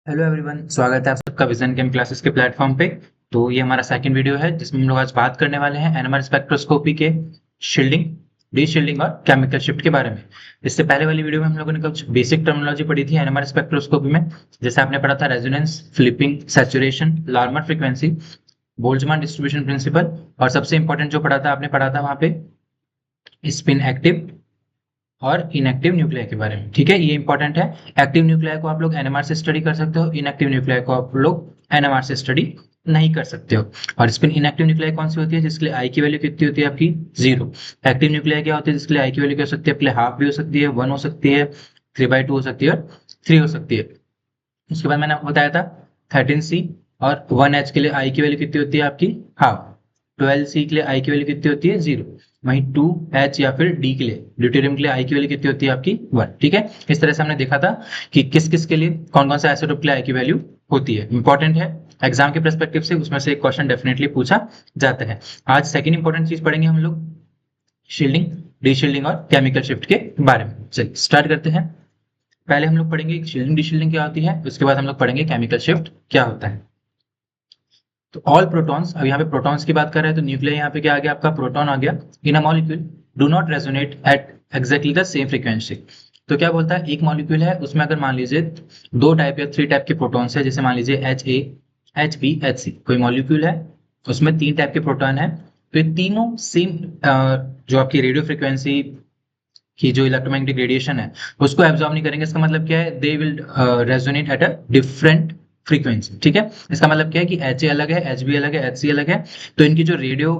Hello everyone, स्वागत है आप सबका विजन केम क्लासेस के प्लेटफॉर्म पे। तो ये हमारा सेकंड वीडियो है जिसमें हम लोग आज बात करने वाले हैं एनएमआर स्पेक्ट्रोस्कोपी के शील्डिंग, डी शील्डिंग और केमिकल शिफ्ट के बारे में। इससे पहले वाली वीडियो में हम लोगों ने कुछ बेसिक टर्मिनोलॉजी पढ़ी थी एनएमआर स्पेक्ट्रोस्कोपी में। जैसे आपने पढ़ा था resonance, flipping, saturation, Larmor frequency, Boltzmann distribution principle, और सबसे इंपॉर्टेंट जो पढ़ा था आपने पढ़ा था वहां पे स्पिन एक्टिव और इनएक्टिव न्यूक्लियाई के बारे में। ठीक है, ये इंपॉर्टेंट है। एक्टिव न्यूक्लियाई को आप लोग एनएमआर से स्टडी कर सकते हो, इनएक्टिव न्यूक्लियाई को आप लोग एनएमआर से स्टडी नहीं कर सकते हो। और स्पिन इनएक्टिव न्यूक्लियाई कौन सी होती है? जिसके लिए आई की वैल्यू कितनी होती है आपकी? 0। एक्टिव न्यूक्लियाई क्या होती है? जिसके लिए आई की वैल्यू क्या हो सकती है? आपके लिए हाफ भी हो सकती है, 1 हो सकती है, 3/2 हो सकती है और 3 हो सकती है। उसके बाद मैंने आपको बताया था 13C और 1H के लिए आई की वैल्यू कितनी होती है आपकी? हाफ। 12C के लिए आई की वैल्यू कितनी होती है? 0। वहीं 2H या फिर डी के लिए, ड्यूटेरियम के लिए आई की वैल्यू कितनी होती है आपकी? 1। ठीक है, इस तरह से हमने देखा था कि किस किस के लिए कौन कौन सा आइसोटोप के लिए आई की वैल्यू होती है। इंपॉर्टेंट है, एग्जाम के परस्पेक्टिव से उसमें से एक क्वेश्चन डेफिनेटली पूछा जाता है। आज सेकेंड इंपॉर्टेंट चीज पढ़ेंगे हम लोग शील्डिंग, डी शील्डिंग और केमिकल शिफ्ट के बारे में। चलिए स्टार्ट करते हैं। पहले हम लोग पढ़ेंगे शील्डिंग, डी शील्डिंग क्या होती है, उसके बाद हम लोग पढ़ेंगे केमिकल शिफ्ट क्या होता है। तो ऑल प्रोटॉन्स, अब यहाँ पे प्रोटॉन्स की बात कर रहे हैं तो न्यूक्लियर यहाँ पे क्या आ गया आपका? प्रोटॉन आ गया। In a molecule do not resonate at exactly the same frequency. तो क्या बोलता है, एक मॉलिक्यूल है उसमें अगर मान लीजिए 2 टाइप या 3 टाइप के प्रोटॉन्स है, जैसे मान लीजिए HA, HB, HC, कोई मॉलिक्यूल है उसमें 3 टाइप के प्रोटॉन है, तो ये तीनों सेम जो आपकी रेडियो फ्रिक्वेंसी की जो इलेक्ट्रोमैग्नेटिक रेडिएशन है उसको एब्जॉर्ब नहीं करेंगे। इसका मतलब क्या है? They will resonate at a different frequency. ठीक है, इसका मतलब क्या है कि एच ए अलग है, एच बी अलग है, एच सी अलग है, तो इनकी जो रेडियो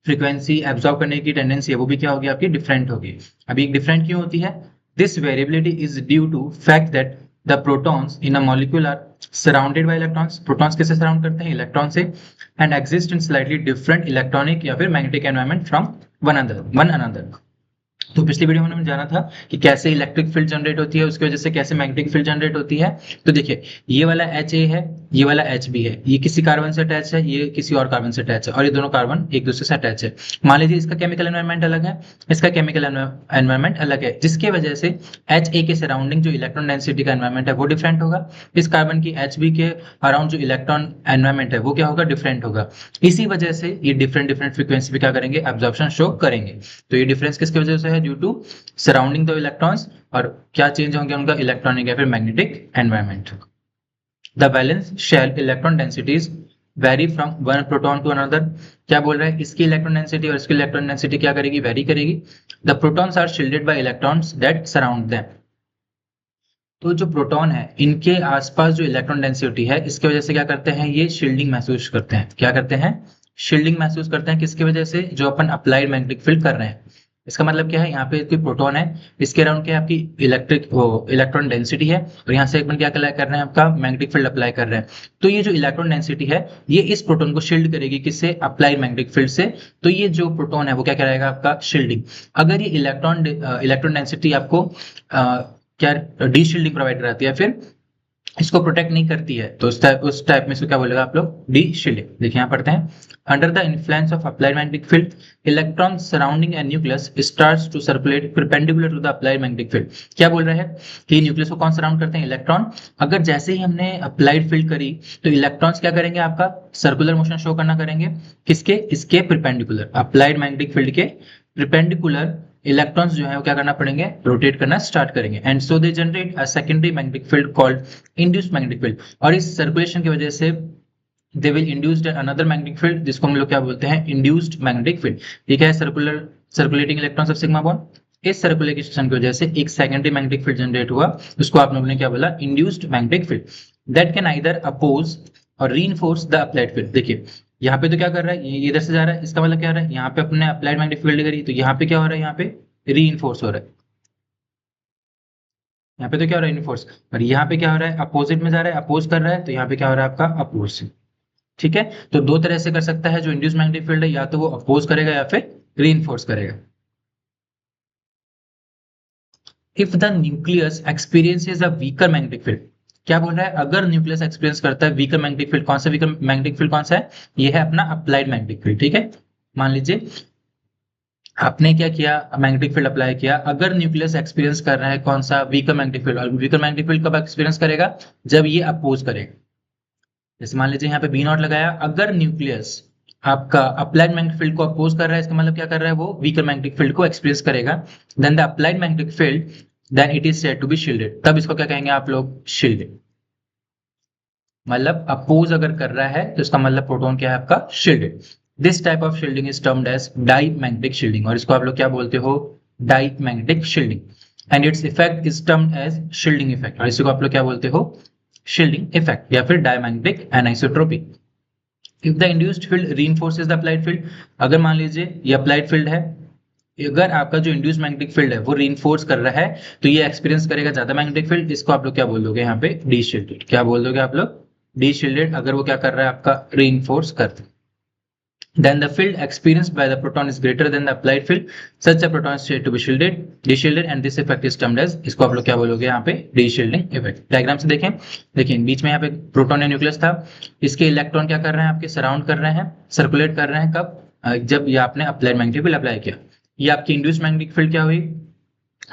फ्रीक्वेंसी एब्जॉर्ब करने की टेंडेंसी है वो भी क्या होगी आपकी? डिफरेंट होगी। अभी डिफरेंट क्यों होती है? This variability is due to fact that the protons in a molecule are surrounded by electrons. Protons किससे सराउंड करते हैं? इलेक्ट्रॉन से। And exist in slightly different electronic या फिर magnetic environment from one another. तो पिछली वीडियो में हमने जाना था कि कैसे इलेक्ट्रिक फील्ड जनरेट होती है, उसकी वजह से कैसे मैग्नेटिक फील्ड जनरेट होती है। तो देखिए, ये वाला एच ए है, ये वाला एच बी है, ये किसी कार्बन से अटैच है, ये किसी और कार्बन से अटैच है, और ये दोनों कार्बन एक दूसरे से अटैच है। मान लीजिए इसका केमिकल एनवायरमेंट अलग है, इसका केमिकल एनवायरमेंट अलग है, जिसकी वजह से एच ए के सराउंडिंग जो इलेक्ट्रॉन डेंसिटी का एनवायरमेंट है वो डिफरेंट होगा। इस कार्बन की एच बी के अराउंड जो इलेक्ट्रॉन एनवायरमेंट है वो क्या होगा? डिफरेंट होगा। इसी वजह से ये डिफरेंट डिफरेंट फ्रीक्वेंसी पे क्या करेंगे? एब्जॉर्प्शन शो करेंगे। तो ये डिफरेंस किसकी वजह से है? Due to surrounding the electrons. और क्या चेंज होंगे उनका? इलेक्ट्रॉनिक या फिर magnetic environment. The valence shell electron densities vary from one proton to another. क्या बोल रहा है? इसकी इलेक्ट्रॉन डेंसिटी और इसकी इलेक्ट्रॉन डेंसिटी क्या करेगी? वेरी करेगी। The protons are shielded by electrons that surround them. तो जो प्रोटॉन है इनके आसपास जो इलेक्ट्रॉन डेंसिटी है इसकी वजह से क्या करते हैं? ये शील्डिंग महसूस करते हैं। क्या करते हैं? शील्डिंग महसूस करते हैं। किसकी वजह से? जो अपन अप्लाइड मैग्नेटिक फील्ड कर रहे हैं। इसका मतलब क्या है? यहाँ पे कोई प्रोटॉन है, इसके अराउंड क्या है आपकी? इलेक्ट्रिक वो इलेक्ट्रॉन डेंसिटी है, और यहाँ से अपन क्या कर रहे हैं? आपका मैग्नेटिक फील्ड अप्लाई कर रहे हैं। तो ये जो इलेक्ट्रॉन डेंसिटी है ये इस प्रोटॉन को शील्ड करेगी। किससे? अप्लाइड मैग्नेटिक फील्ड से। तो ये जो प्रोटॉन है वो क्या कराएगा? आपका शील्डिंग। अगर ये इलेक्ट्रॉन डेंसिटी आपको क्या डी शील्डिंग प्रोवाइड कराती है, फिर इसको प्रोटेक्ट नहीं करती है, तो उस टाइप में इसको क्या बोलेगा आप लोग? Deshielding. देखिए यहाँ पढ़ते हैं, under the influence of applied magnetic field electron surrounding a nucleus starts to circulate perpendicular to the applied magnetic field. क्या बोल रहा है कि न्यूक्लियस को कौन सराउंड करते हैं? इलेक्ट्रॉन। अगर जैसे ही हमने अप्लाइड फील्ड करी तो इलेक्ट्रॉन्स क्या करेंगे? आपका सर्कुलर मोशन शो करना करेंगे। किसके? इसके परपेंडिकुलर, अप्लाइड मैग्नेटिक फील्ड के परपेंडिकुलर इलेक्ट्रॉन्स जो है वो क्या करना पड़ेंगे? रोटेट करना स्टार्ट करेंगे। And so they generate a secondary magnetic field called induced magnetic field. और इस सर्कुलेशन की वजह से they will induced another magnetic field, जिसको हम लोग क्या बोलते हैं? Induced magnetic field. ठीक है, circulating electrons of sigma bond. इस सर्कुलेशन की वजह से एक सेकेंडरी मैग्नेटिक फील्ड जनरेट हुआ, उसको आप लोगों ने क्या बोला? Induced magnetic field. That can either oppose or reinforce the applied field. देखिए यहाँ पे तो क्या कर रहा है? ये इधर से जा रहा है, इसका मतलब क्या हो रहा है? यहाँ पे अपने अप्लाइड मैग्नेटिक फील्ड करी तो यहाँ पे क्या हो रहा है? यहाँ पे रीइंफोर्स हो रहा है। यहाँ पे तो क्या हो रहा है? इनफोर्स। और यहाँ पे क्या हो रहा है? अपोजिट में जा रहा है, अपोज कर रहा है, तो यहाँ पे क्या हो रहा है? आपका अपोज। ठीक है, तो दो तरह से कर सकता है जो इंड्यूस मैग्नेटिक फील्ड है, या तो वो अपोज करेगा या फिर रीइंफोर्स करेगा। If the nucleus experiences a weaker magnetic field. क्या बोल रहा है? अगर न्यूक्लियस एक्सपीरियंस करता है वीकर मैग्नेटिक फील्ड। कौन सा वीकर मैग्नेटिक फील्ड? कौन सा है? ये है अपना अप्लाइड मैग्नेटिक फील्ड। ठीक है, मान लीजिए आपने क्या किया, मैग्नेटिक फील्ड अप्लाई किया। अगर न्यूक्लियस एक्सपीरियंस कर रहा है कौन सा, वीकर मैग्नेटिक फील्ड, और वीकर मैग्नेटिक फील्ड कब एक्सपीरियंस करेगा, जब ये अपोज करेगा। जैसे मान लीजिए यहाँ पे बी नॉट लगाया, अगर न्यूक्लियस आपका अप्लाइड मैग्नेटिक फील्ड को अपोज कर रहा है, इसका मतलब क्या कर रहा है, वो वीकर मैग्नेटिक फील्ड को एक्सपीरियंस करेगा। Than the applied magnetic field, then it is said to be shielded, तब इसको क्या कहेंगे आप लोग, शील्डेड। मतलब अपोज अगर कर रहा है तो इसका मतलब प्रोटॉन क्या है आपका, shielded. This type of shielding is termed as diamagnetic shielding, और इसको आप लोग क्या बोलते हो, diamagnetic shielding. And its effect is termed as shielding effect, और इसको आप लोग क्या बोलते हो, शील्डिंग इफेक्ट या फिर diamagnetic anisotropy. If the induced field reinforces the applied field, अगर मान लीजिए ये अप्लाइड फील्ड है, अगर आपका जो इंड्यूस मैग्नेटिक फील्ड है वो रीइंफोर्स कर रहा है, तो ये एक्सपीरियंस करेगा ज्यादा मैग्नेटिक फील्ड, इसको आप लोग क्या बोल दोगे यहाँ पे, डी शील्डेड। क्या बोल दोगे आप लोग, डी शील्डेड, अगर वो क्या कर रहा है आपका, रीइंफोर्स करते। Then the field experienced by the proton is greater than the applied field. Such a proton is said to be shielded, de-shielded, and this effect is termed as, इसको आप लोग क्या बोलोगे यहाँ पे, de-shielding effect। डायग्राम से देखें, देखिए बीच में यहाँ पे प्रोटॉन या न्यूक्लियस था, इसके इलेक्ट्रॉन क्या कर रहे हैं, आपके सराउंड कर रहे हैं, सर्कुलेट कर रहे हैं, कब, जब ये आपने अप्लाइड मैग्नेटिक फील्ड अप्लाई किया। ये आपकी इंड्यूस मैग्नेटिक फील्ड क्या हुई,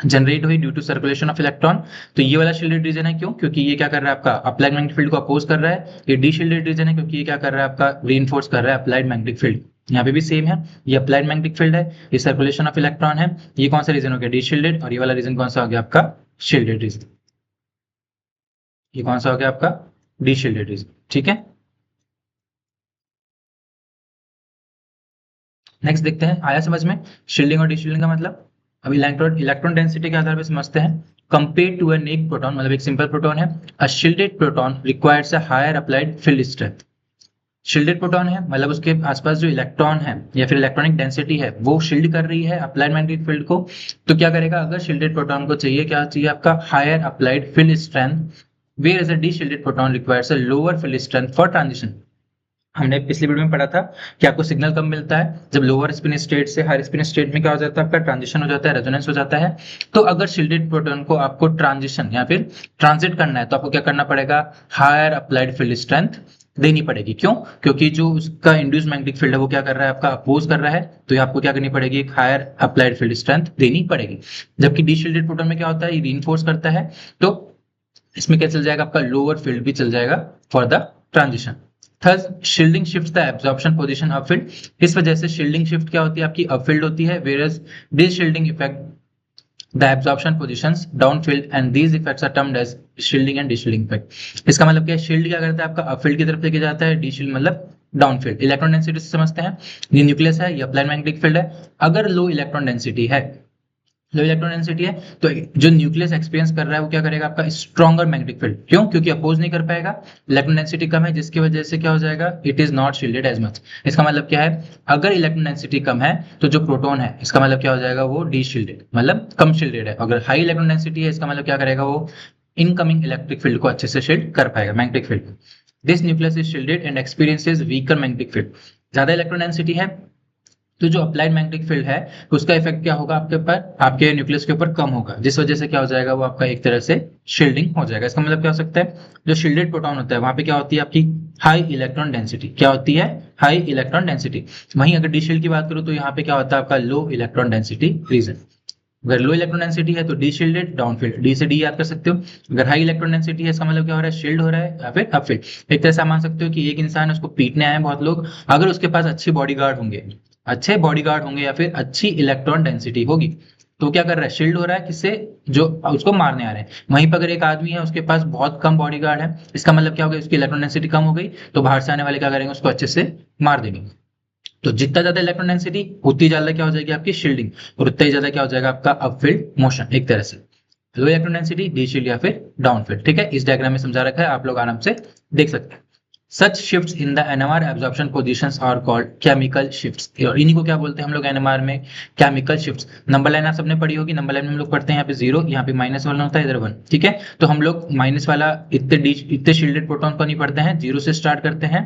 जनरेट हुई due to circulation of electron. तो ये वाला शील्डेड रीजन है, क्यों, क्योंकि ये क्या कर रहा है आपका, अप्लाइड मैग्नेटिक फील्ड को अपोज कर रहा है। ये डी शील्डेड रीजन है क्योंकि ये क्या कर रहा है आपका, रीइंफोर्स कर रहा है अप्लाइड मैग्नेटिक फील्ड। यहाँ पे भी सेम है, ये अप्लाइड मैग्नेटिक फील्ड है, ये सर्कुलेशन ऑफ इलेक्ट्रॉन है, ये कौन सा रीजन हो गया, डी शील्डेड, और ये वाला रीजन कौन सा हो गया आपका, शील्डेड रीजन। ये कौन सा हो गया आपका, डी शील्डेड रीजन, ठीक है। नेक्स्ट देखते हैं, आया समझ में शील्डिंग और डीशील्डिंग का मतलब। अब इलेक्ट्रॉन डेंसिटी के आधार पर समझते हैं। कंपेयर टू एन एक प्रोटॉन, मतलब एक सिंपल प्रोटॉन है, a shielded proton requires a higher applied field strength. Shielded proton है मतलब उसके आसपास जो इलेक्ट्रॉन है या फिर इलेक्ट्रॉनिक डेंसिटी है वो शील्ड कर रही है अप्लाइड मैग्नेटिक फील्ड को। तो क्या करेगा, अगर शील्डेड प्रोटॉन को चाहिए, क्या चाहिए आपका, higher applied field strength, whereas a deshielded proton requires a lower field strength for transition. हमने पिछली वीडियो में पढ़ा था कि आपको सिग्नल कब मिलता है, जब लोअर स्पिन स्टेट से हायर स्पिन स्टेट में क्या हो जाता है, आपका ट्रांजिशन हो जाता है, रेजोनेंस हो जाता है। तो अगर शील्डेड प्रोटॉन को आपको ट्रांजिशन या फिर ट्रांजिट करना है, तो आपको क्या करना पड़ेगा, हायर अप्लाइड फील्ड स्ट्रेंथ देनी पड़ेगी। क्यों, क्योंकि जो उसका इंड्यूस मैग्नेटिक फील्ड है वो क्या कर रहा है, आपका अपोज कर रहा है, तो ये आपको क्या करनी पड़ेगी, एक हायर अप्लाइड फील्ड स्ट्रेंथ देनी पड़ेगी। जबकि डी शील्डेड प्रोटॉन में क्या होता है, ये रीइंफोर्स करता है, तो इसमें क्या चल जाएगा, आपका लोअर फील्ड भी चल जाएगा for the transition. Third, shielding shifts the absorption position up field. इस वजह से शील्डिंग शिफ्ट क्या होती है, आपकी अप फील्ड होती है, whereas deshielding effect the absorption positions down field, and these effects are termed as shielding and deshielding effect. इसका मतलब क्या है, शील्ड क्या करता है, आपका अप फील्ड की तरफ लेके जाता है, डिशील्ड मतलब डाउन फील्ड। इलेक्ट्रॉन डेंसिटी से समझते हैं, ये न्यूक्लियस है, ये अप्लाइड मैग्नेटिक फील्ड है। अगर लो इलेक्ट्रॉन डेंसिटी है, लो इलेक्ट्रॉन डेंसिटी है, तो जो न्यूक्लियस एक्सपीरियंस कर रहा है वो क्या करेगा, आपका स्ट्रॉन्गर मैग्नेटिक फील्ड। क्यों, क्योंकि अपोज नहीं कर पाएगा, इलेक्ट्रॉन डेंसिटी कम है, जिसकी वजह से क्या हो जाएगा, it is not shielded as much. इसका मतलब क्या है, अगर इलेक्ट्रॉन डेंसिटी कम है तो जो प्रोटॉन है इसका मतलब क्या हो जाएगा, वो डी शील्डेड मतलब कम शील्डेड है। अगर हाई इलेक्ट्रॉन डेंसिटी है, इसका मतलब क्या करेगा, वो इनकमिंग इलेक्ट्रिक फील्ड को अच्छे से शील्ड कर पाएगा, magnetic field. This nucleus is shielded and experiences weaker magnetic field. ज्यादा इलेक्ट्रॉन डेंसिटी है तो जो अप्लाइड मैग्नेटिक फील्ड है उसका इफेक्ट क्या होगा आपके ऊपर, आपके न्यूक्लियस के ऊपर कम होगा, जिस वजह से क्या हो जाएगा, वो आपका एक तरह से शील्डिंग हो जाएगा। इसका मतलब क्या हो सकता है, जो शील्डेड प्रोटॉन होता है वहां पे क्या होती है आपकी हाई इलेक्ट्रॉन डेंसिटी, क्या होती है, हाई इलेक्ट्रॉन डेंसिटी। वहीं अगर डी शील्ड की बात करूं तो यहाँ पे क्या होता है आपका लो इलेक्ट्रॉन डेंसिटी रीजन। अगर लो इलेक्ट्रॉन डेंसिटी है तो D shielded down field, D से डी याद कर सकते हो। अगर हाई इलेक्ट्रॉन डेंसिटी है इसका मतलब क्या हो रहा है, शील्ड हो रहा है या फिर अप फील्ड। एक तरह से आप मान सकते हो कि एक इंसान है, उसको पीटने आए हैं बहुत लोग, अगर उसके पास अच्छे बॉडीगार्ड होंगे, अच्छे बॉडीगार्ड होंगे या फिर अच्छी इलेक्ट्रॉन डेंसिटी होगी, तो क्या कर रहा है, शील्ड हो रहा है, किससे, जो उसको मारने आ रहे हैं। वहीं पर अगर एक आदमी है उसके पास बहुत कम बॉडीगार्ड है, इसका मतलब क्या होगा, उसकी इलेक्ट्रॉन डेंसिटी कम हो गई, तो बाहर से आने वाले क्या करेंगे, उसको अच्छे से मार देंगे। तो जितना ज्यादा इलेक्ट्रॉन डेंसिटी उतनी ज्यादा क्या हो जाएगी आपकी शील्डिंग, और उतना ही ज्यादा क्या हो जाएगा आपका अपफील्ड मोशन। एक तरह से लो इलेक्ट्रॉन डेंसिटी डी शील्ड या फिर डाउन फील्ड, ठीक है। इस डायग्राम में समझा रखा है, आप लोग आराम से देख सकते हैं। Such shifts in the NMR absorption positions are called chemical shifts, और इन्हीं को क्या बोलते हैं हम लोग एनएमआर में, केमिकल शिफ्ट्स। नंबर लाइन आप सबने पढ़ी होगी, नंबर लाइन में हम लोग पढ़ते हैं यहाँ पे 0, यहाँ पे -1 होता है, इधर 1, ठीक है। तो हम लोग माइनस वाला इतने शील्डेड प्रोटॉन को नहीं पढ़ते हैं, 0 से स्टार्ट करते हैं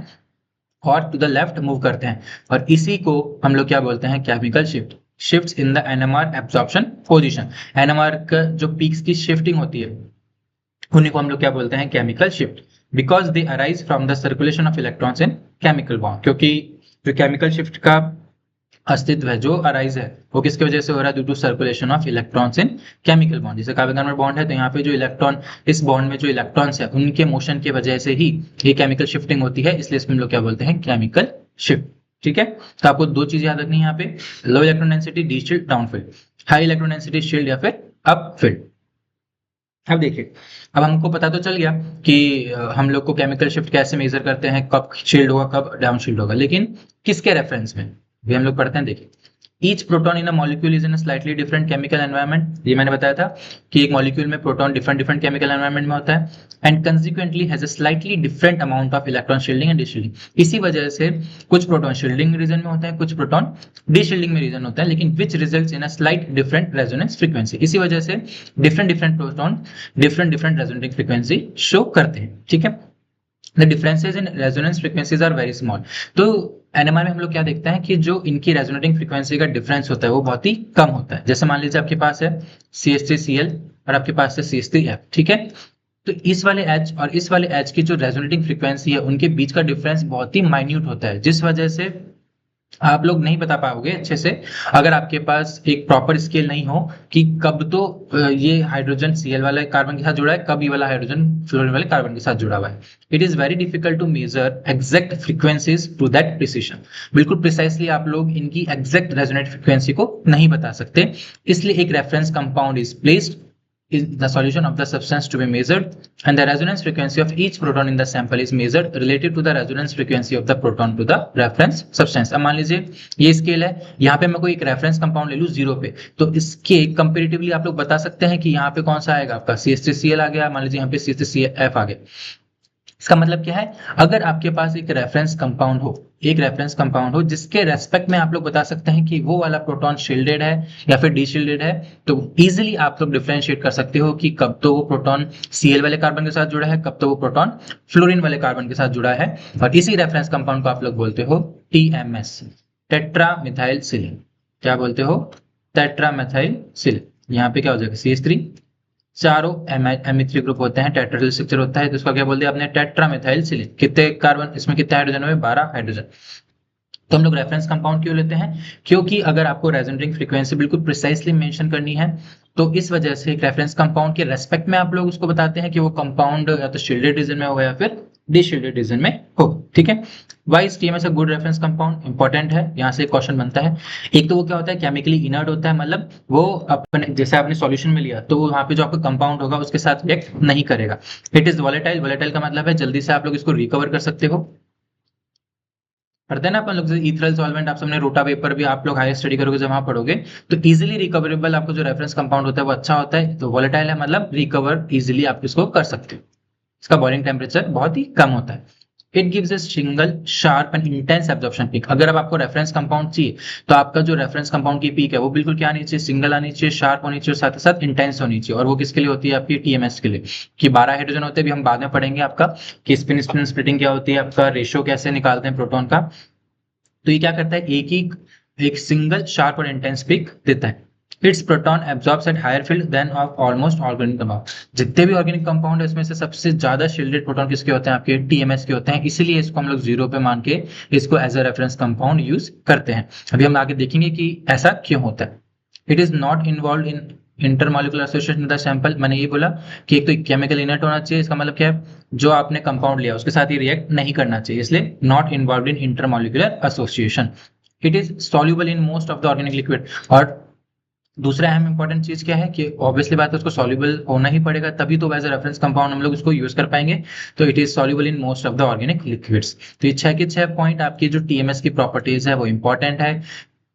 और टू द लेफ्ट मूव करते हैं, और इसी को हम लोग क्या बोलते हैं, chemical shift. Shifts in the NMR absorption position, NMR का जो पीक्स की शिफ्टिंग होती है उन्हीं को हम लोग क्या बोलते हैं, chemical shift. Because they arise from the circulation of electrons in chemical bond, क्योंकि जो केमिकल शिफ्ट का अस्तित्व है जो अराइज है वो किसकी वजह से हो रहा है? Due to circulation of electrons in chemical bond. जैसे कार्बन कार्बन बॉन्ड है तो यहाँ पे जो इलेक्ट्रॉन, इस बॉन्ड में जो इलेक्ट्रॉन्स है उनके मोशन की वजह से ही ये केमिकल शिफ्टिंग होती है, इसलिए इसमें हम लोग क्या बोलते हैं? Chemical shift. ठीक है, तो आपको दो चीज याद रखनी है यहाँ पे, low electron density deshield down field, high electron density shield या फिर अप फील्ड। अब देखिए, अब हमको पता तो चल गया कि हम लोग को केमिकल शिफ्ट कैसे मेजर करते हैं, कब शील्ड होगा कब डाउन शील्ड होगा, लेकिन किसके रेफरेंस में भी हम लोग पढ़ते हैं। देखिए, each proton in a molecule is in a slightly different chemical environment. ये मैंने बताया था कि एक मॉलिक्यूल में proton different different chemical environment में होता है and consequently has a slightly different amount of electron shielding and deshielding. इसी वजह से कुछ प्रोटॉन शील्डिंग रीजन में होते हैं, कुछ प्रोटॉन डीशील्डिंग में रीजन होता है, लेकिन which results in a slight different resonance frequency. इसी वजह से different different proton different different resonating frequency show करते हैं। ठीक है, the differences in resonance frequencies are very small. तो एनएमआर में हम लोग क्या देखते हैं कि जो इनकी रेजोनेटिंग फ्रीक्वेंसी का डिफरेंस होता है वो बहुत ही कम होता है। जैसे मान लीजिए आपके पास है CH3Cl और आपके पास है CH3F। ठीक है, तो इस वाले H और इस वाले H की जो रेजोनेटिंग फ्रीक्वेंसी है उनके बीच का डिफरेंस बहुत ही माइन्यूट होता है, जिस वजह से आप लोग नहीं बता पाओगे अच्छे से अगर आपके पास एक प्रॉपर स्केल नहीं हो कि कब तो ये हाइड्रोजन Cl वाले कार्बन के साथ जुड़ा है, कब ये वाला हाइड्रोजन फ्लोरीन वाले कार्बन के साथ जुड़ा हुआ है। It is very difficult to measure exact frequencies to that precision. बिल्कुल प्रिसाइसली आप लोग इनकी एग्जैक्ट रेजोनेट फ्रीक्वेंसी को नहीं बता सकते, इसलिए एक reference compound is placed is the solution of the substance to be measured, and the resonance frequency of each proton in the sample is measured relative to the resonance frequency of the proton to the reference substance। अब मान लीजिए ये scale है, यहाँ पे मैं कोई एक रेफरेंस कंपाउंड ले लूँ 0 पे, तो इसके कंपेरेटिवली आप लोग बता सकते हैं कि यहाँ पे कौन सा आएगा आपका CH3Cl आ गया, मान लीजिए यहाँ पे CH3F आ गया। इसका मतलब क्या है, अगर आपके पास एक रेफरेंस कंपाउंड हो, एक रेफरेंस कंपाउंड हो जिसके रेस्पेक्ट में आप लोग बता सकते हैं कि वो वाला प्रोटॉन शील्डेड है या फिर डीशील्डेड है, तो इजीली आप लोग डिफरेंशिएट कर सकते हो कि कब तो वो प्रोटॉन Cl वाले कार्बन के साथ जुड़ा है, कब तो वो प्रोटॉन फ्लोरीन वाले कार्बन के साथ जुड़ा है। और इसी रेफरेंस कंपाउंड को आप लोग बोलते हो TMS, टेट्रा मिथाइल सिलिन। क्या बोलते हो? Tetramethylsilane. यहाँ पे क्या हो जाएगा CH3, चारों Me3 ग्रुप होते हैं, टेट्राहेड्रल स्ट्रक्चर होता है, तो इसका क्या बोल दिया आपने? टेट्रामेथाइल सिलिन। कितने कार्बन इसमें, कितने हाइड्रोजन हुए? 12 हाइड्रोजन। तो हम लोग रेफरेंस कंपाउंड क्यों लेते हैं? क्योंकि अगर आपको रेजोनेटिंग फ्रीक्वेंसी बिल्कुल प्रिसाइसली मेंशन करनी है तो इस वजह से एक रेफरेंस कंपाउंड के रेस्पेक्ट में आप लोग उसको बताते हैं कि वो कंपाउंड या तो शील्डेड रीजन में होगा या फिर डीशील्डेड रीजन में हो। ठीक है, why is TMS a good reference compound? Important है, यहाँ से एक क्वेश्चन बनता है। एक तो वो क्या होता है? केमिकली इनर्ट होता है, मतलब वो अपने जैसे आपने सॉल्यूशन में लिया तो वहाँ पे जो आपका कंपाउंड होगा उसके साथ रिएक्ट नहीं करेगा। इट इज वॉलेटाइल, वॉलेटाइल का मतलब है जल्दी से आप लोग इसको रिकवर कर सकते हो। पढ़ते हैं ना अपन लोग, जैसे इथरल सॉल्वेंट आप सबने रोटा पेपर भी आप लोग हायर स्टडी करोगे जब वहां पढ़ोगे, तो इजीली रिकवरेबल आपको जो रेफरेंस कंपाउंड होता है वो अच्छा होता है। तो वॉलेटाइल है मतलब रिकवर इजीली आप इसको कर सकते हो, इसका बॉइलिंग टेम्परेचर बहुत ही कम होता है। It gives a single sharp and intense absorption peak. अगर अब आपको रेफरेंस कंपाउंड चाहिए तो आपका जो रेफरेंस कंपाउंड की पीक है वो बिल्कुल क्या आनी चाहिए? सिंगल आनी चाहिए, शार्प होनी चाहिए, साथ ही साथ इंटेंस होनी चाहिए। और वो किसके लिए होती है? आपकी TMS के लिए, कि 12 हाइड्रोजन होते हैं, भी हम बाद में पढ़ेंगे आपका कि स्पिन स्पिन स्प्लिटिंग क्या होती है, आपका रेशियो कैसे निकालते हैं प्रोटॉन का। तो ये क्या करता है? एक सिंगल शार्प और इंटेंस पिक देता है। Its proton absorbs at higher field than of almost organic compound. जितने भी ऑर्गेनिक कंपाउंड है इसमें से सबसे ज्यादा शील्डेड प्रोटॉन किसके होते हैं? आपके TMS के होते हैं, इसीलिए इसको हम लोग 0 पे मान के इसको as a reference compound use करते हैं। अभी हम आगे देखेंगे कि ऐसा क्यों होता है। It is not involve in intermolecular association with the sample. मैंने ये बोला कि एक तो केमिकल इनर्ट होना चाहिए, इसका मतलब क्या है? जो आपने कंपाउंड लिया उसके साथ ये रिएक्ट नहीं करना चाहिए, इसलिए not involve in intermolecular association. It is soluble in most of the organic liquid. और दूसरा अहम इंपॉर्टेंट चीज क्या है कि ऑब्वियसली बात है उसको सॉल्युबल होना ही पड़ेगा, तभी तो एज अ रेफरेंस कंपाउंड हम लोग उसको यूज कर पाएंगे। तो it is soluble in most of the organic liquids. तो ये 6 के 6 पॉइंट आपकी जो TMS की प्रॉपर्टीज है वो इंपॉर्टेंट है।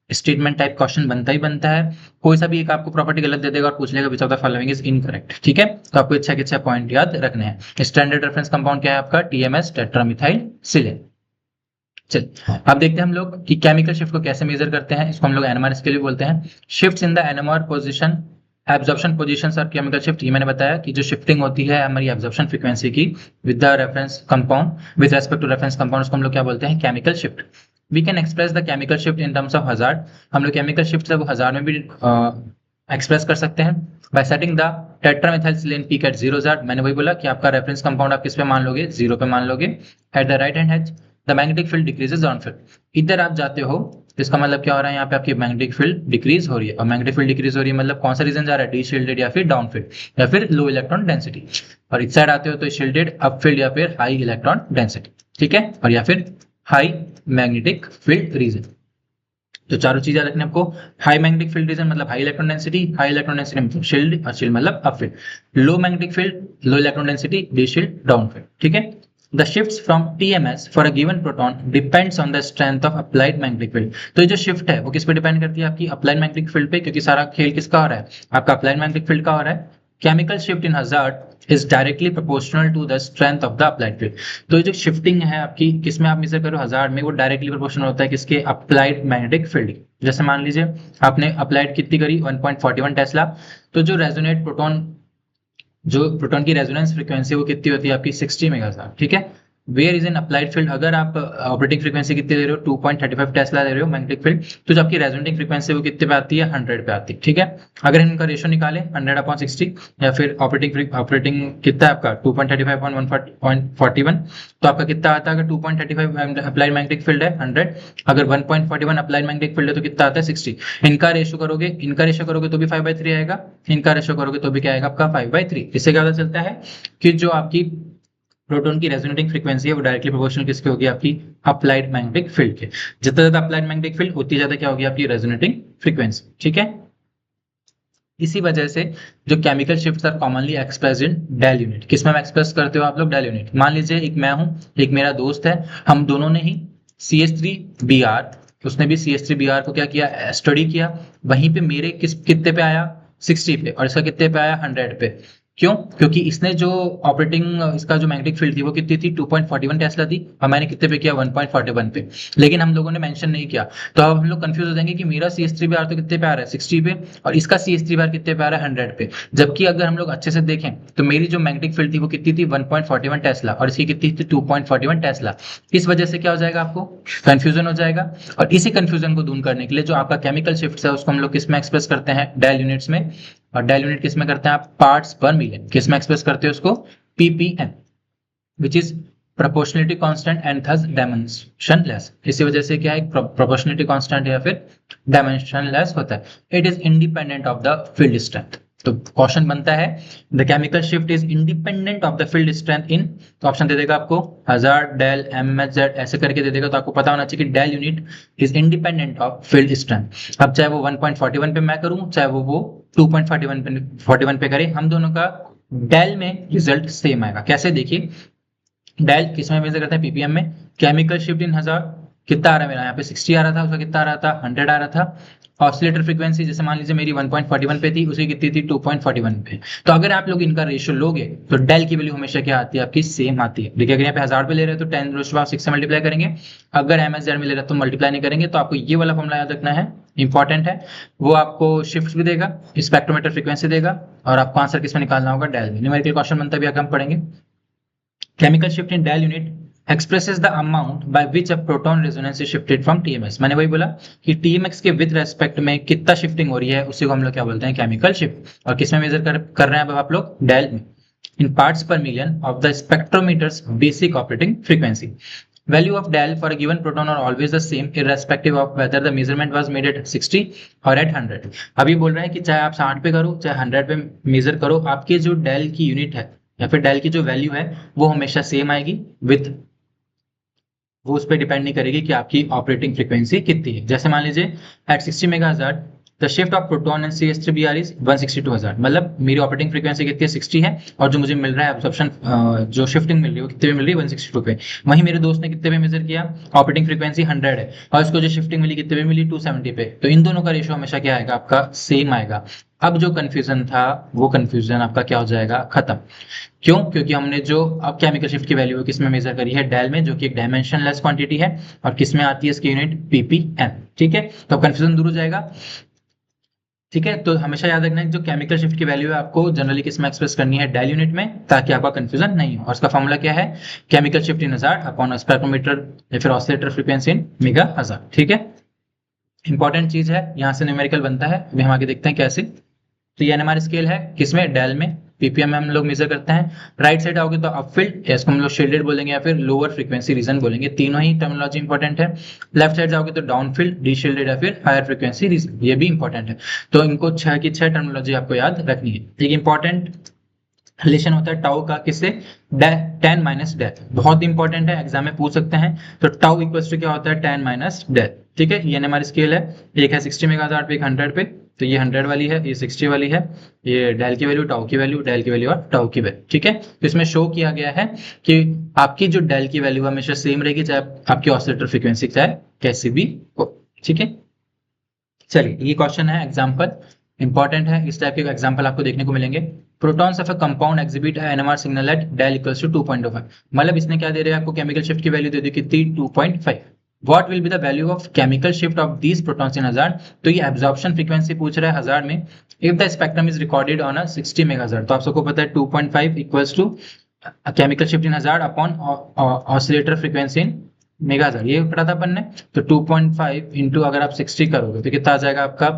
स्टेटमेंट टाइप क्वेश्चन बनता ही बनता है, कोई सा भी एक आपको प्रॉपर्टी गलत दे देगा और पूछ लेगा which of the following is incorrect. ठीक है, तो आपको 6 के 6 पॉइंट याद रखने हैं। स्टैंडर्ड रेफरेंस कंपाउंड क्या है आपका? TMS, टेट्रामिथाइल सिलिन। चलिए अब देखते हैं हम लोग कि केमिकल शिफ्ट को कैसे मेजर करते हैं। इसको हम लोग NMR स्केल भी बोलते हैं। Shifts in the NMR position, absorption positions और केमिकल शिफ्ट। ये मैंने बताया कि जो शिफ्टिंग होती है हमारी एब्जॉर्प्शन फ्रीक्वेंसी की with the reference compound, with respect to reference compound, उसको हम लोग क्या बोलते हैं? Chemical shift. We can express the chemical shift in terms of हजार्ड। हम लोग केमिकल शिफ्ट है वो हजार में भी एक्सप्रेस कर सकते हैं by setting the tetramethyl silane peak at 0 hazard. मैंने वही बोला कि आपका रेफरेंस कंपाउंड आप किस पे मान लोगे? 0 पे मान लोगे। At the right hand as the magnetic field decreases on field. इधर आप जाते हो इसका मतलब क्या हो रहा है, यहाँ पे आपकी मैग्नेटिक फील्ड डिक्रीज हो रही है, और मैग्नेटिक फील्ड डिक्रीज हो रही है मतलब कौन सा रीजन जा रहा है, डी शील्डेड या फिर डाउन फील्ड या फिर लो इलेक्ट्रॉन डेंसिटी, और इस साइड आते हो तो शील्डेड अप फील्ड या फिर हाई इलेक्ट्रॉन डेंसिटी, ठीक है, और या फिर हाई मैग्नेटिक फील्ड रीजन। तो चारों चीजें रखने आपको, हाई मैग्नेटिक फील्ड रीजन मतलब high electron density, high electron density मतलब शील्ड, और शील्ड मतलब up field, low magnetic field low electron density, deshield down field, ठीक है। The shifts from TMS for a given proton depends on the strength of applied magnetic field। तो ये जो shift है वो किस पे डिपेंड करती है, आपकी अप्लाइड मैग्नेटिक फील्ड पे, क्योंकि सारा खेल किसका हो रहा है, आपका अप्लाइड मैग्नेटिक फील्ड का हो रहा है। केमिकल शिफ्ट इन हजार्ड is directly proportional to the strength of the applied field. तो ये जो शिफ्टिंग है आपकी किसमें आप मेजर करो, हजार्ड में, वो डायरेक्टली प्रोपोर्शनल होता है किसके, अप्लाइड मैग्नेटिक फील्ड। जैसे मान लीजिए आपने अप्लाइड कितनी करी 1.41 टेस्ला, तो जो रेजोनेट प्रोटॉन, जो प्रोटॉन की रेजोनेंस फ्रीक्वेंसी वो कितनी होती है आपकी 60 मेगाहर्ट्ज, ठीक है। Where is an applied field, अगर आप ऑपरेटिंग फ्रीक्वेंसी कितनी दे रहे हो 2.35 टेस्ला दे रहे हो मैग्नेटिक फील्ड, तो जो आपकी रेजोनेटिंग फ्रीक्वेंसी वो कितने पे आती है, 100 पे आती है, ठीक है। अगर इनका रेशियो निकालें 100/60 या फिर ऑपरेटिंग कितना है आपका 2.35/141, तो आपका कितना आता है, अगर 2.35 अप्लाइड मैग्नेटिक फील्ड है 100, अगर 1.41 अप्लाइड मैग्नेटिक फील्ड है तो कितना आता है 60। इनका रेशियो करोगे तो भी 5/3 आएगा, इनका रेशियो करोगे तो भी क्या आएगा आपका 5/3। इससे क्या पता चलता है कि जो आपकी प्रोटॉन की रेजोनेटिंग फ्रीक्वेंसी है वो डायरेक्टली प्रोपोर्शनल किसकी होगी, आपकी अप्लाइड मैग्नेटिक फील्ड के। जितना ज्यादा अप्लाइड मैग्नेटिक फील्ड उतनी ज्यादा क्या होगी आपकी रेजोनेटिंग फ्रीक्वेंसी, ठीक है। इसी वजह से जो chemical shifts are commonly expressed in del unit. किसमें एक्सप्रेस करते हो आप लोग, डेल यूनिट। मान लीजिए एक मैं हूं, एक मेरा दोस्त है, हम दोनों ने ही CH3Br, उसने भी CH3Br को क्या किया, स्टडी किया, वहीं पे मेरे कितने पे आया 60 पे, और इसका कितने पे आया 100 पे। क्यों, क्योंकि इसने जो ऑपरेटिंग इसका जो मैग्नेटिक फील्ड थी वो कितनी थी 2.41 टेस्ला थी, और मैंने कितने पे किया 1.41 पे, लेकिन हम लोगों ने मेंशन नहीं किया। तो अब हम लोग कंफ्यूज हो जाएंगे कि मेरा CH3Br तो कितने पे आ रहा है 60 पे, और इसका CH3Br कितने पे आ रहा है 100 पे, जबकि अगर हम लोग अच्छे से देखें तो मेरी जो मैग्नेटिक फील्ड थी वो कितनी थी 1.41 टेस्ला, और इसकी कितनी थी 2.41 टेस्ला। इस वजह से क्या हो जाएगा, आपको कंफ्यूजन हो जाएगा, और इसी कंफ्यूजन को दूर करने के लिए जो आपका केमिकल शिफ्ट है उसको हम लोग किस में एक्सप्रेस करते हैं, डेल यूनिट्स में। और डेल यूनिट किस में करते हैं आप, पार्ट्स पर मिलियन। किस में एक्सप्रेस करते हैं उसको, ppm, which is proportionality constant and thus dimensionless. इसी वजह से क्या है, प्रोपोर्शनलिटी कांस्टेंट या फिर डायमेंशनलेस होता है। It is independent of the field strength. तो क्वेश्चन बनता है the chemical shift is independent of the field strength in, तो ऑप्शन दे देगा आपको हजार्ड, डेल, MHz ऐसे करके दे देगा। तो आपको पता होना चाहिए कि del unit is independent of field strength. अब चाहे वो 1.41 पे मैं करूं, चाहे वो 2.41 पे करे, हम दोनों का डेल में रिजल्ट सेम आएगा। कैसे, देखिए डेल किस में मेजर करते हैं, ppm में। केमिकल शिफ्ट इन हजार कितना आ रहा है मेरा, यहाँ पे 60 आ रहा था, उसका कितना आ रहा था 100 आ रहा था। ऑसिलेटर फ्रीक्वेंसी जैसे मान लीजिए मेरी 1.41 पे थी, उसकी कितनी थी 2.41 पे। तो अगर आप लोग इनका रेशियो लोगे तो डेल की वैल्यू हमेशा क्या आती है, आपकी सेम आती है। देखिए अगर यहाँ पे 1000 पे ले रहे हैं तो 10⁻6 से मल्टीप्लाई करेंगे, अगर MHz में ले रहे हैं तो मल्टीप्लाई नहीं करेंगे। तो आपको ये वाला फॉर्मूला याद रखना है, इंपॉर्टेंट है। वो आपको शिफ्ट भी देगा, स्पेक्ट्रोमीटर फ्रीक्वेंसी देगा, और आपको आंसर किसमें निकालना होगा, डेल में। न्यूमेरिकल क्वेश्चन बनता भी आगे हम पढ़ेंगे। Chemical shift in del unit expresses the amount by which a proton resonance is shifted from TMS। मैंने वही बोला कि TMX के विद रेस्पेक्ट में कितना शिफ्टिंग हो रही है उसी को हम लोग क्या बोलते हैं, केमिकल शिफ्ट। और किसमें मेजर कर रहे हैं अब आप लोग, डेल में, इन पार्ट्स पर million of the spectrometers basic operating frequency. Value of del for a given proton are always the same irrespective of whether the measurement was made at 60 or at 100। अभी बोल रहे हैं कि चाहे आप 60 पे करो चाहे 100 पे मेजर करो, आपके जो डेल की यूनिट है या फिर डेल की जो वैल्यू है वो हमेशा सेम आएगी, विद वो उस पर डिपेंड नहीं करेगी कि आपकी ऑपरेटिंग फ्रीक्वेंसी कितनी है। जैसे मान लीजिए at 60 megahertz the shift of proton and CH3Br is 162,000, मतलब मेरी ऑपरेटिंग फ्रीक्वेंसी कितनी है 60 है, और जो मुझे मिल रहा है एब्जॉर्प्शन जो शिफ्टिंग मिल रही है वो कितने पे मिल रही है 162 पे। वहीं मेरे दोस्त ने कितने पे मेजर किया, ऑपरेटिंग फ्रीक्वेंसी 100 है, और उसको जो शिफ्टिंग मिली कितने पे मिली 270 पे। तो इन दोनों का रेशियो हमेशा क्या आएगा, आपका सेम आएगा। अब जो कंफ्यूजन था वो कंफ्यूजन आपका क्या हो जाएगा, खत्म। क्यों, क्योंकि हमने जो अब केमिकल शिफ्ट की वैल्यू किसमें मेजर करी है, डेल में, जो कि एक डायमेंशनलेस क्वांटिटी है, और किसमें आती है इसकी यूनिट, ppm। ठीक है, तो कंफ्यूजन दूर हो जाएगा। ठीक है, तो हमेशा याद रखना है जो केमिकल शिफ्ट की वैल्यू है आपको जनरली किस में एक्सप्रेस करनी है, डेल यूनिट में, ताकि आपका कंफ्यूजन नहीं हो। और उसका फॉर्मूला क्या है, केमिकल शिफ्ट इन हजार अपॉन स्पेक्ट्रोमीटर या फिर ऑसिलेटर फ्रीक्वेंसी इन मेगाहर्ट्ज। ठीक है, इंपॉर्टेंट चीज है, यहाँ से न्यूमेरिकल बनता है। अभी हम आगे देखते हैं कैसे। तो ये NMR स्केल है किसमें, डेल में, ppm में हम लोग मेजर करते हैं। राइट साइड आओगे तो अपफील्ड, इसको हम लोग शील्डेड बोलेंगे या फिर लोअर फ्रीक्वेंसी रीजन बोलेंगे, तीनों ही टर्मिनोलॉजी इंपॉर्टेंट है। लेफ्ट साइड जाओगे तो डाउनफील्ड, डीशील्डेड या फिर हायर फ्रीक्वेंसी रीजन, ये भी इंपॉर्टेंट है। तो इनको 6 की 6 टर्मिनोलॉजी आपको याद रखनी है। एक इंपॉर्टेंट रिलेशन होता है टाउ का, किससे, tan माइनस डेथ, बहुत इंपॉर्टेंट है, एग्जाम में पूछ सकते हैं। तो टाउ इक्वल्स टू क्या होता है, tan माइनस डेथ, ठीक है। ये हमारी स्केल है, एक है 60 मेगाहर्ट्ज पे, एक 100 पे, तो ये 100 वाली है, ये 60 वाली है, ये डेल की वैल्यू, टाउ की वैल्यू, डेल की वैल्यू और टाउ की वैल्यू, ठीक है। तो इसमें शो किया गया है कि आपकी जो डेल की वैल्यू हमेशा सेम रहेगी, चाहे आपकी ऑसिलेटर फ्रीक्वेंसी चाहे कैसी भी हो, ठीक है। चलिए, ये क्वेश्चन है एग्जाम्पल, इंपॉर्टेंट है, इस टाइप के एग्जाम्पल आपको देखने को मिलेंगे। Protons of a compound exhibit NMR signal at del equals to 2.05, मतलब इसने क्या दे रहा है आपको, केमिकल शिफ्ट की वैल्यू दे दी कितनी, 2.5। What will be the value of chemical shift of these protons in 1000, तो ये एब्जॉर्प्शन फ्रीक्वेंसी पूछ रहा है 1000 में, if the spectrum is recorded on a 60 megahertz. तो आप सबको पता है 2.5 equals to chemical shift in 1000 upon oscillator frequency in megahertz, ये पढ़ा था अपन ने। तो 2.5 इंटू अगर आप 60 करोगे तो कितना आ जाएगा आपका,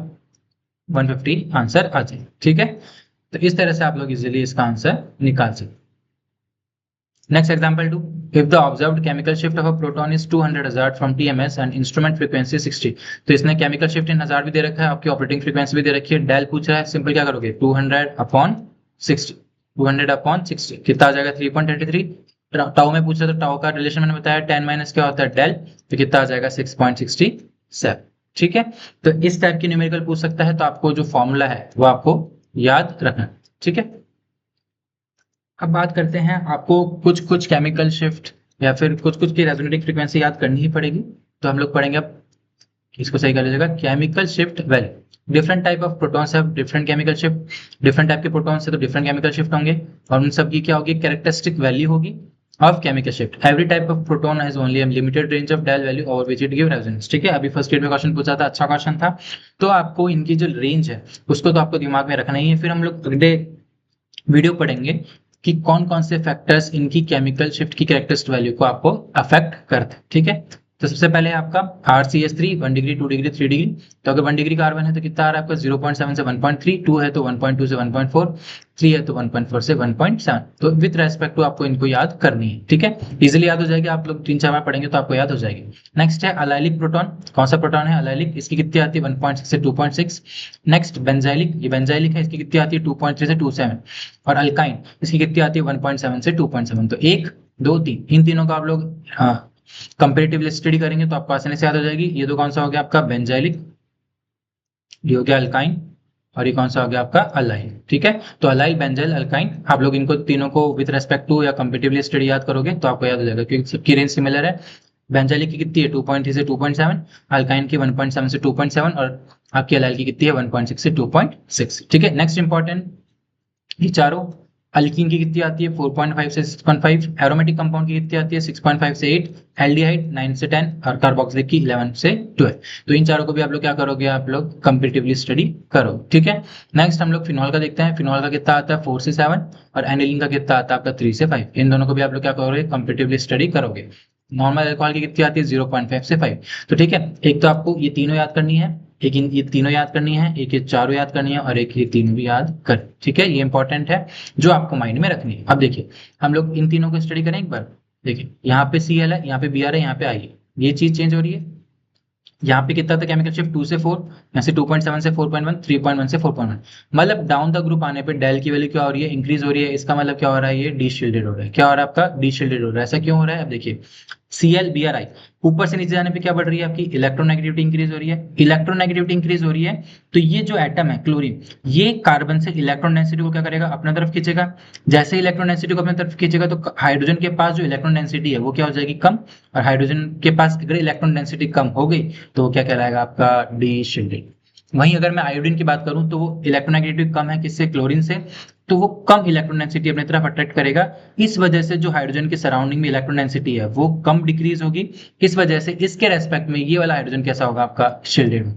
150 आंसर आ जाए, ठीक है। तो इस तरह से आप लोग इजीली इसका आंसर निकाल सकते। Next example 2, if the observed chemical shift of a proton is 200 hazard from TMS and instrument frequency 60, तो इसने केमिकल शिफ्ट इन 1000 भी दे रखा है, आपकी ऑपरेटिंग फ्रीक्वेंसी भी दे रखी है, डेल पूछ रहा है, सिंपल क्या करोगे, 200 अपॉन 60, 200 अपॉन 60 कितना आ जाएगा, 3.33। टाउ में पूछ रहा था, टाउ का रिलेशन मैंने बताया, tan माइनस क्या होता है, डेल, तो कितना आ जाएगा 6.67, ठीक है। तो इस टाइप की न्यूमेरिकल पूछ सकता है, तो आपको जो फॉर्मूला है वो आपको याद रखना, ठीक है। अब बात करते हैं, आपको कुछ कुछ केमिकल शिफ्ट या फिर कुछ कुछ की रेजोनेटिंग फ्रीक्वेंसी याद करनी ही पड़ेगी। तो हम लोग पढ़ेंगे, अब इसको सही कर लीजिएगा, chemical shift value, different type of protons have different chemical shift, different type के प्रोटॉन्स है तो डिफरेंट केमिकल शिफ्ट होंगे, और उन सब की क्या होगी, कैरेक्टरिस्टिक वैल्यू होगी of chemical shift. Every type of proton has only a limited range of del value over which it give resonance, ठीक है। अभी फर्स्ट ईयर में क्वेश्चन पूछा था, अच्छा क्वेश्चन था। तो आपको इनकी जो रेंज है उसको तो आपको दिमाग में रखना ही है। फिर हम लोग अगले वीडियो पढ़ेंगे कि कौन कौन से फैक्टर्स इनकी केमिकल शिफ्ट की कैरेक्टरिस्टिक वैल्यू को आपको अफेक्ट करते हैं, ठीक है। तो सबसे पहले आपका RCS3 1 डिग्री 2 डिग्री 3 डिग्री, तो अगर 1 डिग्री कार्बन है तो कितना आ रहा है आपका, 0.7 से 1.3, 2 है तो 1.2 से 1.4, 3 है तो 1.4 से 1.7। तो विद रेस्पेक्ट टू आपको इनको याद करनी है, ठीक है। इजीली याद हो जाएगी, आप लोग 3-4 बार पढ़ेंगे तो आपको याद हो जाएगी। नेक्स्ट है अलाइलिक प्रोटॉन, कौन सा प्रोटॉन है अलाइलिक, इसकी कितनी आती है 1.6 से 2.6। नेक्स्ट बेंजाइलिक, ये बेंजाइलिक है, इसकी कितनी आती है 2.3 से 2.7। और अल्काइन, इसकी कितनी आती है 1.7 से 2.7। तो 1 2 3, इन तीनों का आप लोग कंपेरेटिव स्टडी करेंगे तो आपको आसानी से याद हो जाएगी। ये तो कौन सा हो गया आपका बेंजाइलिक, ये हो गया अल्काइन, और ये कौन सा हो गया आपका अलाइल, ठीक है। तो अलाइल, बेंजाइल, अल्काइन, आप लोग इनको तीनों को विद रेस्पेक्ट टू या कंपेरेटिवली स्टडी याद करोगे तो आपको याद हो जाएगा, क्योंकि सबकी रेंज सिमिलर है। बेंजाइलिक की कितनी है 2.3 से 2.7, अल्काइन की 1.7 से 2.7, और आपकी अलाइल की कितनी है 1.6 से 2.6, ठीक है। नेक्स्ट इंपॉर्टेंट, ये चारों, अल्कीन की कितनी आती है 4.5 से 6.5, एरोमेटिक कंपाउंड की कितनी आती है 6.5 से 8, एल्डिहाइड 9 से 10, और कार्बोक्सिलिक की 11 से 12। तो इन चारों को भी आप लोग क्या करोगे, आप लोग कंपेरेटिवली स्टडी करो, ठीक है। नेक्स्ट हम लोग फिनॉल का देखते हैं, फिनॉल का कितना आता है 4 से 7, और एनिलीन का कितना आता है आपका 3 से 5। इन दोनों को भी आप लोग क्या करोगे, कंपेरेटिवली स्टडी करोगे। नॉर्मल अल्कोहल की कितनी आती है 0.5 से 5। तो ठीक है, एक तो आपको ये तीनों याद करनी है, एक ये तीनों याद करनी है, एक ये चारों याद करनी है, और एक ये तीनों भी याद कर, ठीक है। ये इंपॉर्टेंट है जो आपको माइंड में रखनी है। अब देखिए, हम लोग इन तीनों को स्टडी करें एक बार। देखिए, यहाँ पे Cl है, यहाँ पे Br है, यहाँ पे I है, ये चीज चेंज हो रही है। यहाँ पे कितना था केमिकल शिफ्ट 2 से 4, यहाँ से 2.7 से 4.1, 3.1 से 4.1, मतलब डाउन द ग्रुप आने पे डेल की वैल्यू क्या हो रही है, इंक्रीज हो रही है। इसका मतलब क्या हो रहा है, ये डीशील्डेड हो रहा है। क्या हो रहा है आपका, डीशील्डेड हो रहा है। ऐसा क्यों हो रहा है, अब देखिए, Cl Bri ऊपर से नीचे जाने पे क्या बढ़ रही है आपकी, इलेक्ट्रोनेगेटिविटी इंक्रीज हो रही है। इलेक्ट्रोनेगेटिविटी इंक्रीज हो रही है तो ये जो एटम है क्लोरीन, ये कार्बन से इलेक्ट्रॉन डेंसिटी को क्या करेगा, अपना तरफ खींचेगा। जैसे इलेक्ट्रॉन डेंसिटी को अपनी तरफ खींचेगा तो हाइड्रोजन के पास जो इलेक्ट्रॉन डेंसिटी है वो क्या हो जाएगी, कम। और हाइड्रोजन के पास अगर इलेक्ट्रॉन डेंसिटी कम हो गई तो वो क्या कहलाएगा आपका, डीशील्डेड। वहीं अगर मैं आयोडीन की बात करूं तो वो इलेक्ट्रोनेगेटिविटी कम है किससे, क्लोरीन से, तो वो कम इलेक्ट्रॉन डेंसिटी अपनी तरफ अट्रैक्ट करेगा। इस वजह से जो हाइड्रोजन के सराउंडिंग में इलेक्ट्रॉन डेंसिटी है वो कम डिक्रीज होगी। इस वजह से इसके रेस्पेक्ट में ये वाला हाइड्रोजन कैसा होगा आपका, शील्डेड।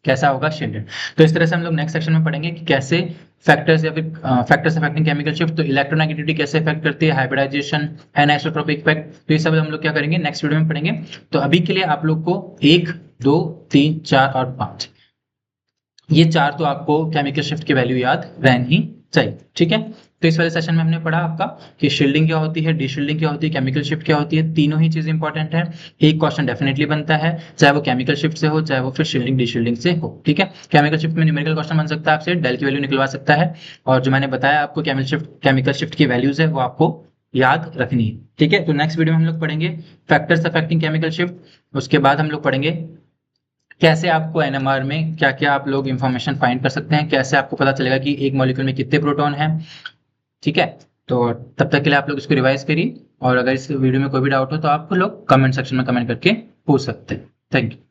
कैसा होगा, शील्डेड। तो इस तरह से हम लोग नेक्स्ट सेक्शन में पढ़ेंगे कि कैसे फैक्टर्स या फिर फैक्टर्स अफेक्टिंग केमिकल शिफ्ट, तो इलेक्ट्रोनेगेटिविटी कैसे इफेक्ट करती है, हाइब्रिडाइजेशन, एनिसोट्रोपिक इफेक्ट, तो ये सब हम लोग क्या करेंगे नेक्स्ट वीडियो में पढ़ेंगे। तो अभी के लिए आप लोग को 1 2 3 4 और 5, ये चार तो आपको केमिकल शिफ्ट की वैल्यू याद रहनी चाहिए। ठीक है, तो इस वाले सेशन में हमने पढ़ा आपका कि शील्डिंग क्या होती है, डीशील्डिंग क्या होती है, केमिकल शिफ्ट क्या होती है। तीनों ही चीज इंपॉर्टेंट है, एक क्वेश्चन डेफिनेटली बनता है, चाहे वो केमिकल शिफ्ट से हो, चाहे वो फिर शील्डिंग डीशील्डिंग से हो। ठीक है, केमिकल शिफ्ट में न्यूमेरिकल क्वेश्चन बन सकता है, आपसे डेल की वैल्यू निकलवा सकता है, और जो मैंने बताया आपको केमिकल शिफ्ट की वैल्यूज है वो आपको याद रखनी है। ठीक है, तो नेक्स्ट वीडियो में हम लोग पढ़ेंगे फैक्टर्स अफेक्टिंग केमिकल शिफ्ट। उसके बाद हम लोग पढ़ेंगे कैसे आपको एनएमआर में क्या क्या आप लोग इंफॉर्मेशन फाइंड कर सकते हैं, कैसे आपको पता चलेगा कि एक मॉलिक्यूल में कितने प्रोटॉन हैं। ठीक है, तो तब तक के लिए आप लोग इसको रिवाइज करिए, और अगर इस वीडियो में कोई भी डाउट हो तो आप लोग कमेंट सेक्शन में कमेंट करके पूछ सकते हैं। Thank you.